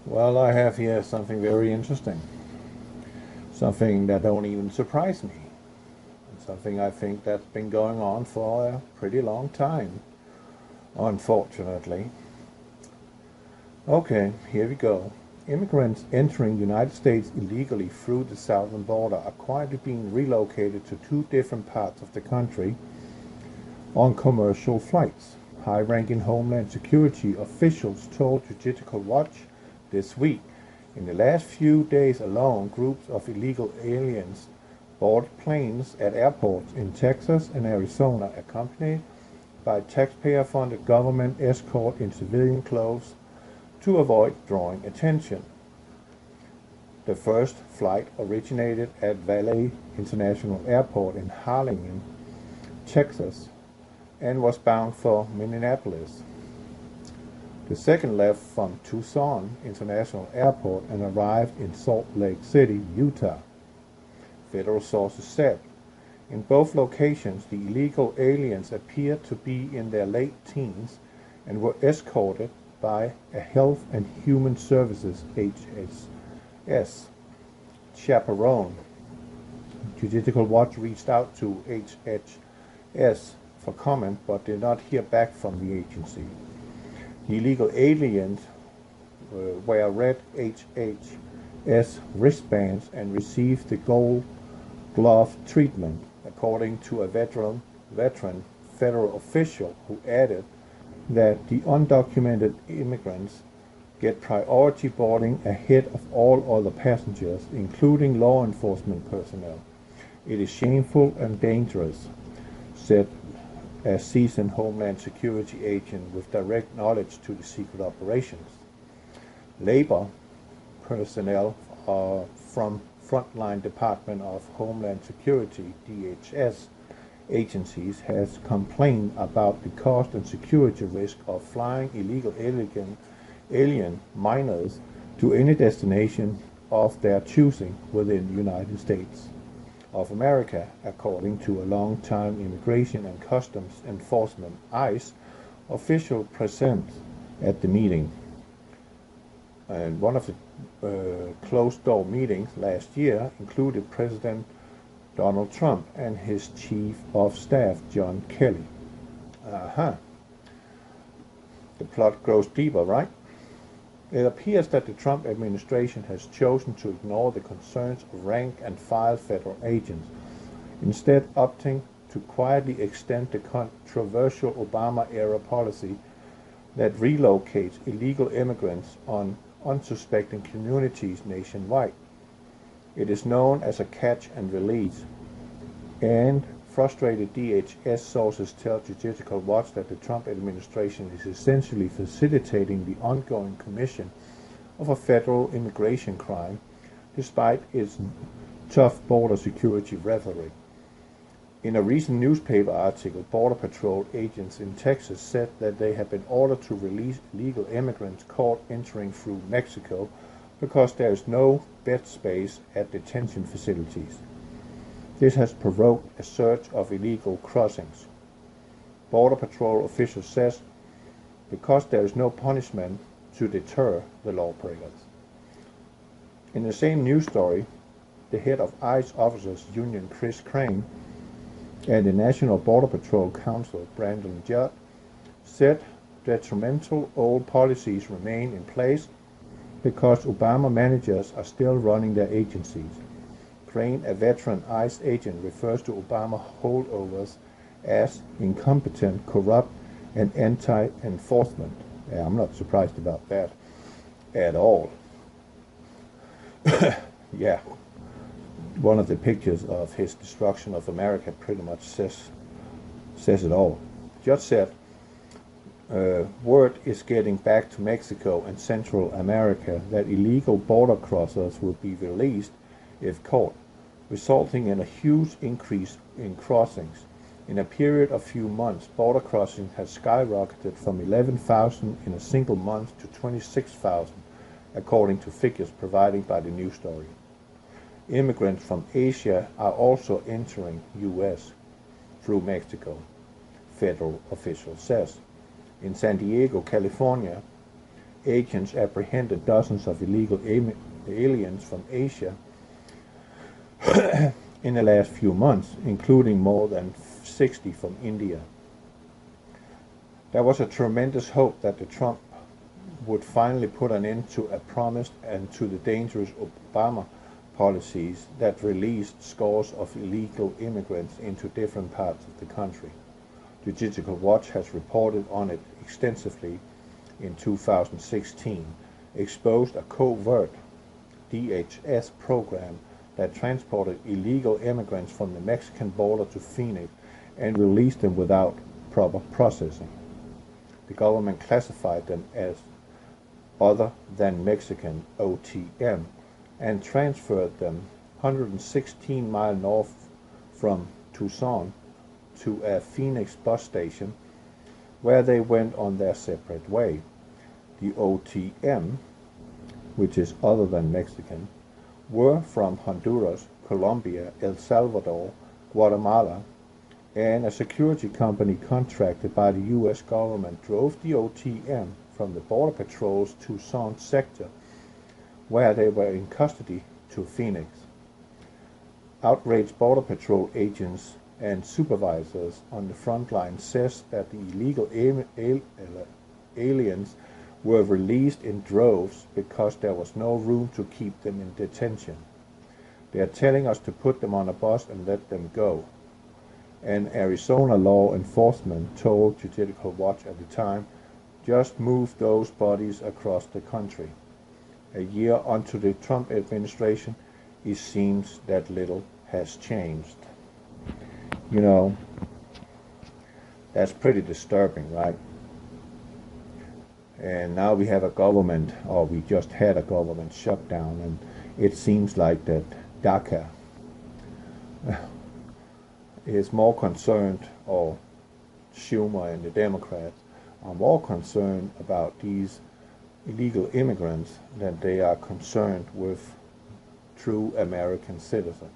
Well, I have here something very interesting. Something that don't even surprise me. And something I think that's been going on for a pretty long time, unfortunately. Okay, here we go. Immigrants entering the United States illegally through the southern border are quietly being relocated to two different parts of the country on commercial flights. High-ranking Homeland Security officials told Digital Watch this week. In the last few days alone, groups of illegal aliens boarded planes at airports in Texas and Arizona, accompanied by taxpayer-funded government escort in civilian clothes to avoid drawing attention. The first flight originated at Valet International Airport in Harlingen, Texas, and was bound for Minneapolis. The second left from Tucson International Airport and arrived in Salt Lake City, Utah. Federal sources said. In both locations, the illegal aliens appeared to be in their late teens and were escorted by a Health and Human Services HHS chaperone. Judicial Watch reached out to HHS for comment but did not hear back from the agency. The illegal aliens wear red HHS wristbands and received the gold glove treatment, according to a veteran federal official who added that the undocumented immigrants get priority boarding ahead of all other passengers, including law enforcement personnel. It is shameful and dangerous, said a seasoned Homeland Security agent with direct knowledge to the secret operations. Labor personnel from Frontline Department of Homeland Security (DHS) agencies has complained about the cost and security risk of flying illegal alien minors to any destination of their choosing within the United States of America, according to a long-time Immigration and Customs Enforcement (ICE) official present at the meeting. And one of the closed-door meetings last year included President Donald Trump and his Chief of Staff, John Kelly. The plot grows deeper, right? It appears that the Trump administration has chosen to ignore the concerns of rank-and-file federal agents, instead opting to quietly extend the controversial Obama-era policy that relocates illegal immigrants on unsuspecting communities nationwide. It is known as a catch and release, and frustrated DHS sources tell Judicial Watch that the Trump administration is essentially facilitating the ongoing commission of a federal immigration crime, despite its tough border security rhetoric. In a recent newspaper article, Border Patrol agents in Texas said that they have been ordered to release illegal immigrants caught entering through Mexico because there is no bed space at detention facilities. This has provoked a surge of illegal crossings. Border Patrol officials says because there is no punishment to deter the lawbreakers. In the same news story, the head of ICE Officers Union, Chris Crane, and the National Border Patrol Council, Brandon Judd, said detrimental old policies remain in place because Obama managers are still running their agencies. Crane, a veteran ICE agent, refers to Obama holdovers as incompetent, corrupt, and anti-enforcement. Yeah, I'm not surprised about that at all. Yeah, one of the pictures of his destruction of America pretty much says it all. Judge said, word is getting back to Mexico and Central America that illegal border crossers will be released if caught, resulting in a huge increase in crossings. In a period of few months, border crossings has skyrocketed from 11,000 in a single month to 26,000, according to figures provided by the news story. Immigrants from Asia are also entering U.S. through Mexico, federal official says. In San Diego, California, agents apprehended dozens of illegal aliens from Asia in the last few months, including more than 60 from India. There was a tremendous hope that the Trump would finally put an end to a promised and to the dangerous Obama policies that released scores of illegal immigrants into different parts of the country. Judicial Watch has reported on it extensively in 2016, exposed a covert DHS program that transported illegal immigrants from the Mexican border to Phoenix and released them without proper processing. The government classified them as other than Mexican OTM and transferred them 116 miles north from Tucson to a Phoenix bus station where they went on their separate way. The OTM, which is other than Mexican, were from Honduras, Colombia, El Salvador, Guatemala, and a security company contracted by the U.S. government drove the OTM from the Border Patrol's Tucson sector, where they were in custody, to Phoenix. Outraged Border Patrol agents and supervisors on the front line says that the illegal aliens were released in droves because there was no room to keep them in detention. They are telling us to put them on a bus and let them go. And Arizona law enforcement told Judicial Watch at the time, just move those bodies across the country. A year onto the Trump administration, it seems that little has changed. You know, that's pretty disturbing, right? And now we have a government, or we just had a government shutdown, and it seems like that DACA is more concerned, or Schumer and the Democrats are more concerned about these illegal immigrants than they are concerned with true American citizens.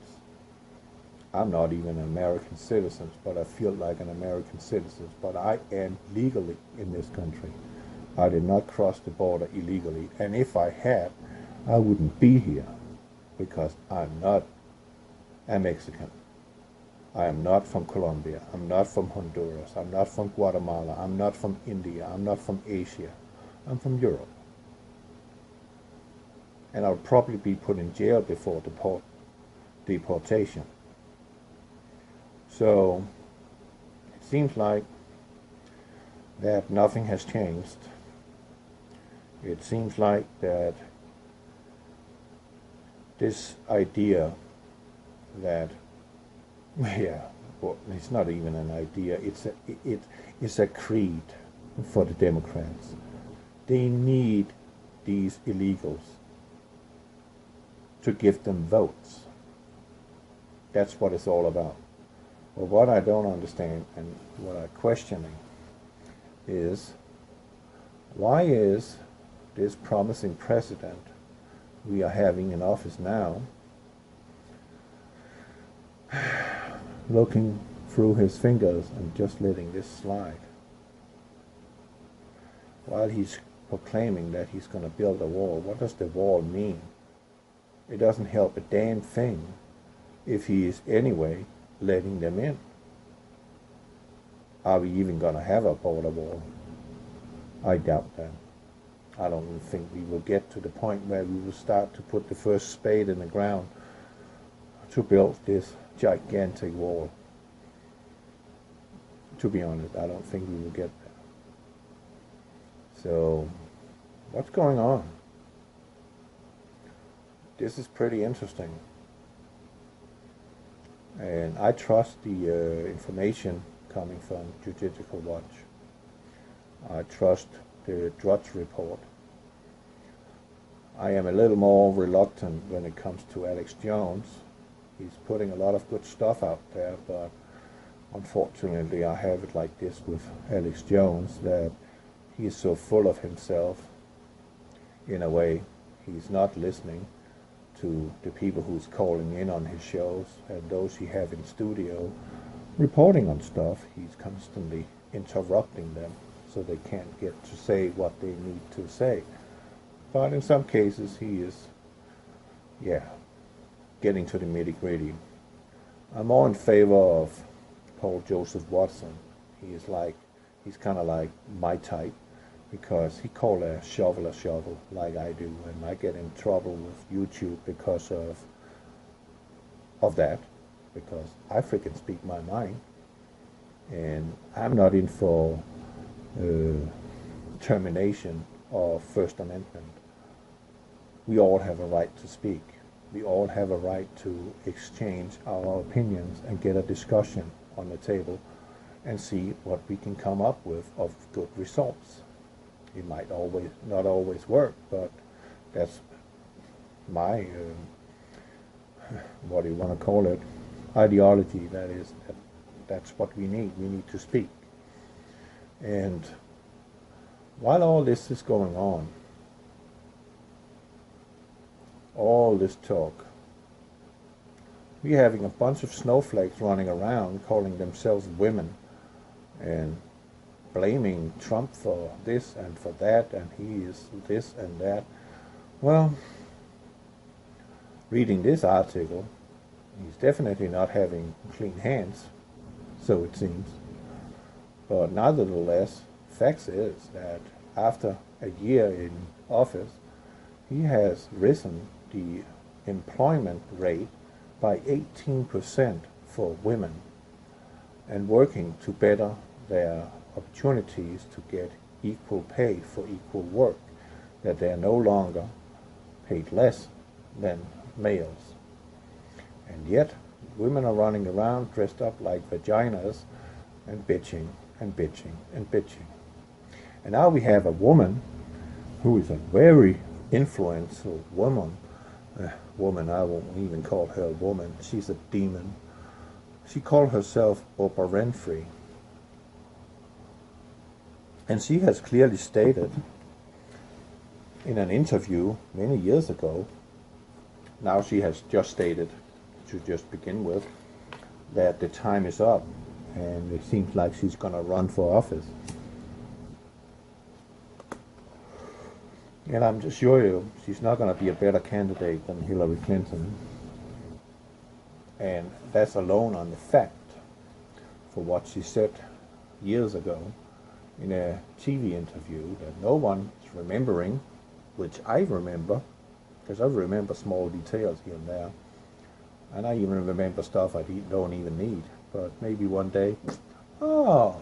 I'm not even an American citizen, but I feel like an American citizen. But I am legally in this country. I did not cross the border illegally. And if I had, I wouldn't be here because I'm not a Mexican. I am not from Colombia. I'm not from Honduras. I'm not from Guatemala. I'm not from India. I'm not from Asia. I'm from Europe. And I'll probably be put in jail before deportation. So it seems like that nothing has changed. It seems like that this idea that, yeah, well, it's not even an idea, it's a creed for the Democrats. They need these illegals to give them votes. That's what it's all about. Well, what I don't understand and what I'm questioning is, why is this promising president we are having in office now looking through his fingers and just letting this slide, while he's proclaiming that he's going to build a wall? What does the wall mean? It doesn't help a damn thing if he is anyway letting them in. Are we even going to have a border wall? I doubt that. I don't even think we will get to the point where we will start to put the first spade in the ground to build this gigantic wall. To be honest, I don't think we will get there. So, what's going on? This is pretty interesting. And I trust the information coming from Judicial Watch. I trust the Drudge report. I am a little more reluctant when it comes to Alex Jones. He's putting a lot of good stuff out there, but unfortunately I have it like this with Alex Jones, that he is so full of himself. In a way, he's not listening to the people who's calling in on his shows and those he have in studio reporting on stuff. He's constantly interrupting them so they can't get to say what they need to say. But in some cases, he is, yeah, getting to the nitty-gritty. I'm more in favor of Paul Joseph Watson. He's kind of like my type because he called a shovel like I do, and I get in trouble with YouTube because of that, because I freaking speak my mind, and I'm not in for termination of First Amendment. We all have a right to speak. We all have a right to exchange our opinions and get a discussion on the table and see what we can come up with of good results. It might not always work, but that's my, what do you want to call it, ideology. That's what we need. We need to speak. And while all this is going on, all this talk, we're having a bunch of snowflakes running around calling themselves women and blaming Trump for this and for that, and he is this and that. Well, reading this article, he's definitely not having clean hands, so it seems. But nevertheless, facts is that after a year in office, he has risen the employment rate by 18% for women and working to better their opportunities to get equal pay for equal work, that they are no longer paid less than males. And yet, women are running around dressed up like vaginas and bitching and bitching and bitching. And now we have a woman who is a very influential woman. I won't even call her a woman. She's a demon. She called herself Oprah Winfrey. And she has clearly stated in an interview many years ago, now she has just stated, to just begin with, that the time is up and it seems like she's going to run for office. And I'm just sure you, she's not going to be a better candidate than Hillary Clinton. And that's alone on the fact for what she said years ago in a TV interview that no one's remembering, which I remember, because I remember small details here and there. And I even remember stuff I don't even need. But maybe one day, oh,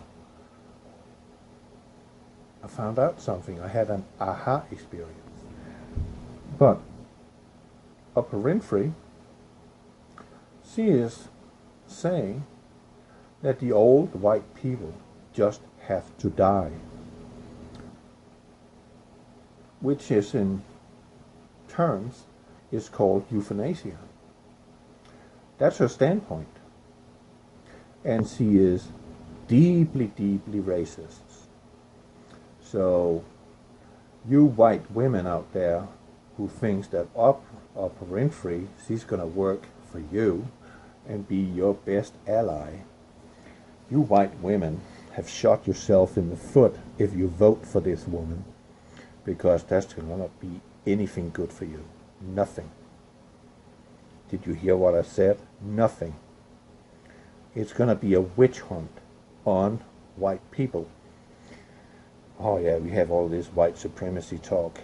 I found out something. I had an aha experience. But Oprah Winfrey, she is saying that the old white people just have to die, which is in terms is called euthanasia. That's her standpoint. And she is deeply, deeply racist. So you white women out there who thinks that Oprah Winfrey, she's going to work for you and be your best ally, you white women have shot yourself in the foot if you vote for this woman, because that's going to not be anything good for you. Nothing. Did you hear what I said? Nothing. It's going to be a witch hunt on white people. Oh yeah, we have all this white supremacy talk.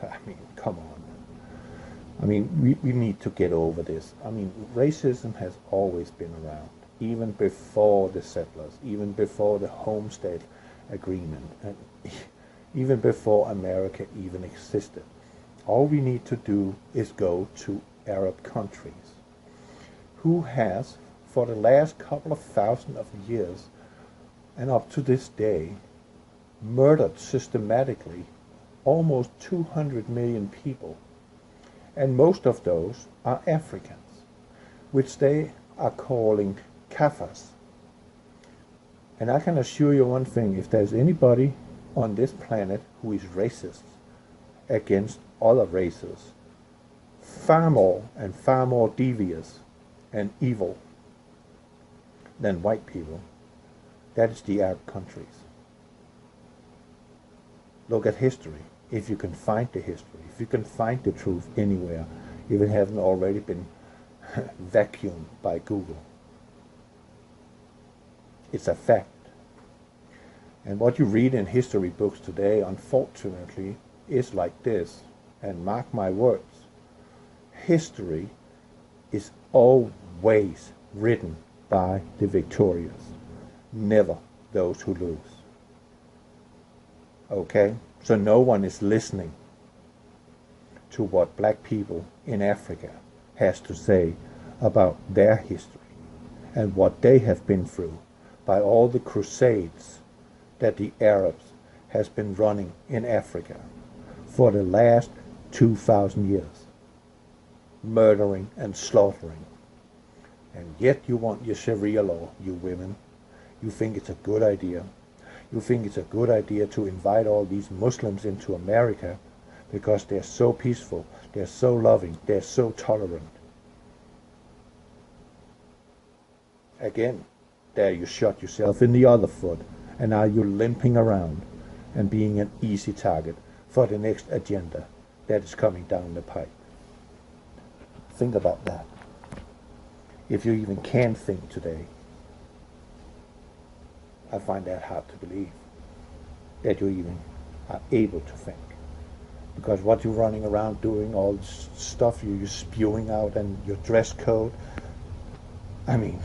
I mean, come on. I mean, we need to get over this. I mean, racism has always been around, even before the settlers, even before the Homestead Agreement, and even before America even existed. All we need to do is go to Arab countries, who has, for the last couple of thousand of years, and up to this day, murdered systematically almost 200 million people. And most of those are Africans, which they are calling kafirs. And I can assure you one thing, if there's anybody on this planet who is racist against other races, far more and far more devious and evil than white people, that is the Arab countries. Look at history. if you can find the history, if you can find the truth anywhere, if it hasn't already been vacuumed by Google. It's a fact. And what you read in history books today, unfortunately, is like this. And mark my words, history is always written by the victorious, never those who lose. Okay? So no one is listening to what black people in Africa has to say about their history and what they have been through by all the crusades that the Arabs has been running in Africa for the last 2,000 years, murdering and slaughtering. And yet you want your Sharia law, you women. You think it's a good idea. You think it's a good idea to invite all these Muslims into America because they're so peaceful, they're so loving, they're so tolerant. Again, there you shot yourself in the other foot, and now you're limping around and being an easy target for the next agenda that is coming down the pipe. Think about that. If you even can think today, I find that hard to believe, that you even are able to think. Because what you're running around doing, all this stuff you're spewing out, and your dress code, I mean,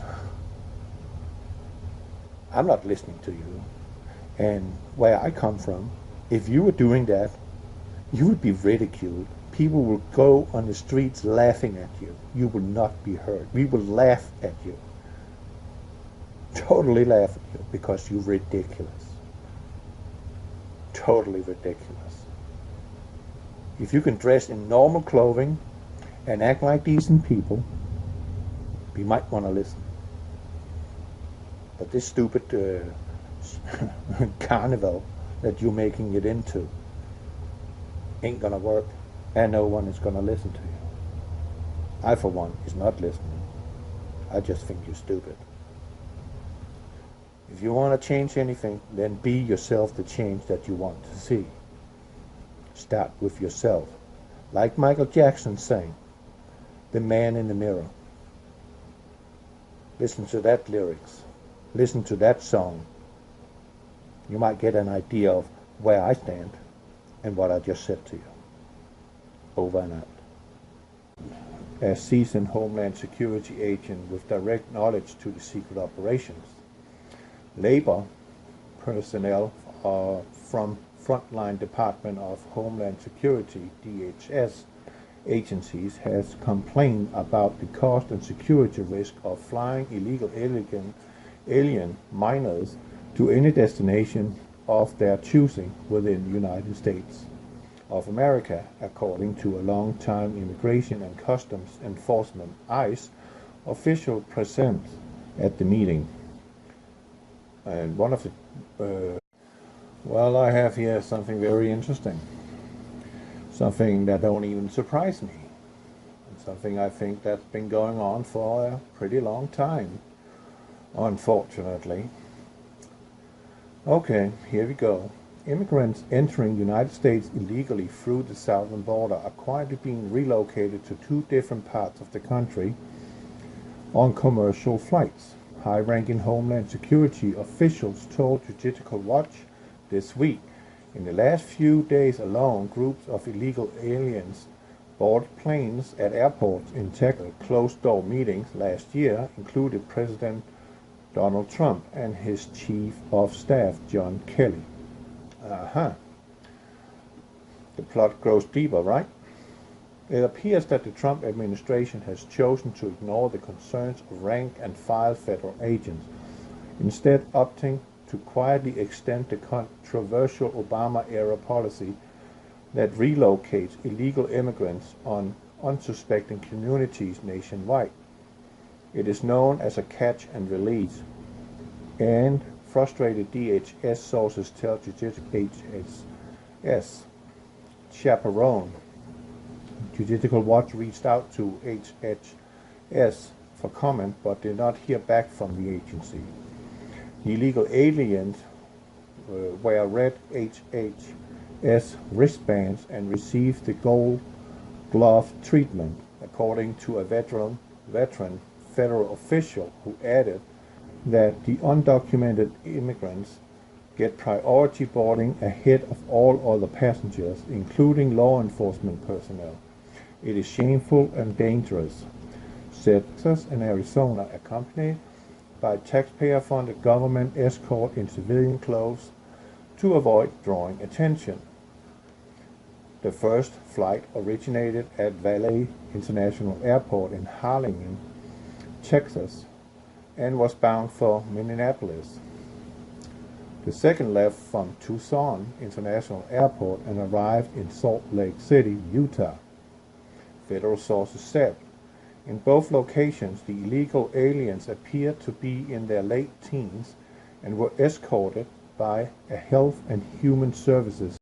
I'm not listening to you. And where I come from, if you were doing that, you would be ridiculed. People will go on the streets laughing at you. You will not be heard. We will laugh at you. Totally laugh at you because you're ridiculous. Totally ridiculous. If you can dress in normal clothing and act like decent people, we might want to listen. But this stupid carnival that you're making it into ain't gonna work, and no one is gonna listen to you. I, for one, is not listening. I just think you're stupid. If you want to change anything, then be yourself the change that you want to see. Start with yourself. Like Michael Jackson sang, "The Man in the Mirror." Listen to that lyrics. Listen to that song. You might get an idea of where I stand and what I just said to you. Over and out. As seasoned Homeland Security agent with direct knowledge to the secret operations, labor personnel from Frontline Department of Homeland Security, DHS, agencies has complained about the cost and security risk of flying illegal alien minors to any destination of their choosing within the United States of America, according to a long-time Immigration and Customs Enforcement ICE official present at the meeting. And one of the well, I have here something very interesting, something that don't even surprise me, and something I think that's been going on for a pretty long time, unfortunately. Okay, here we go. Immigrants entering the United States illegally through the southern border are quietly being relocated to two different parts of the country on commercial flights. High-ranking Homeland Security officials told Judicial Watch this week. In the last few days alone, groups of illegal aliens boarded planes at airports in Texas. Closed-door meetings last year included President Donald Trump and his Chief of Staff, John Kelly. The plot grows deeper, right? It appears that the Trump administration has chosen to ignore the concerns of rank-and-file federal agents, instead opting to quietly extend the controversial Obama-era policy that relocates illegal immigrants on unsuspecting communities nationwide. It is known as a catch and release, and frustrated DHS sources tell HHS chaperone. Judicial Watch reached out to HHS for comment but did not hear back from the agency. The illegal aliens were read HHS as wristbands and received the gold glove treatment, according to a veteran federal official who added that the undocumented immigrants get priority boarding ahead of all other passengers, including law enforcement personnel. It is shameful and dangerous, said Texas and Arizona, accompanied by taxpayer-funded government escort in civilian clothes to avoid drawing attention. The first flight originated at Valet International Airport in Harlingen, Texas, and was bound for Minneapolis. The second left from Tucson International Airport and arrived in Salt Lake City, Utah. Federal sources said in both locations the illegal aliens appeared to be in their late teens and were escorted by a Health and Human Services